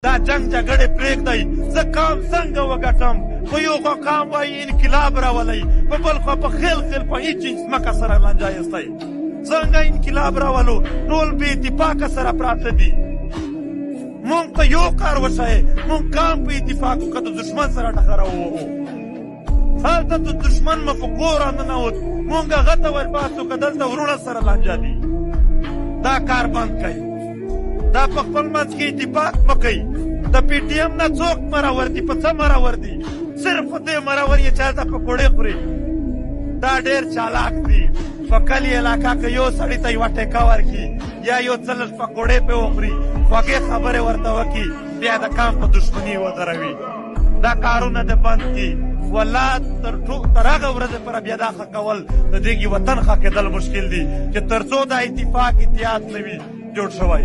دا جنگ جګړې پرېږدئ زه قام څنګه وګټم په یو خوا قام وایي انقلاب راولئ په بل خوا په خیل خیل په هیڅ انچ ځمکه سره لانجه ایستی څنګه انقلاب راولو ټول بې اتفاقه سره پراته دي مونږ ته یو کار وښایې مونږ قام په اتفاق وکړه د دښمن سره ټکره ووهو هلته د دښمن مه په کور راننوت مونږ هغه ته ورباسو که دلته ورونه سره لانجه دي دا کار بند کړئ دا په خپل منځ کې اتفاق مه کوئ د پی ټي ایم نه څوک مرور دي په څه مرور دي صرف په دې مرور یې چې هلته پکوړې خوري دا ډېر چالاک دي په کلي علاقه کې یو سړي ته یوه ټیکه ورکړي یا یو څه لږ پکوړې پرې وخوري خوږې خبرې ورته وکړي بیا د قام په دښمني ودروي دا کارونه دې بند کړي والله تر هغه ورځې پورې بیا دا ښه کول د دې وطن ښه کېدل مشکل دي چې تر څو دا اتفاق اتحاد نه وي جوړ شوی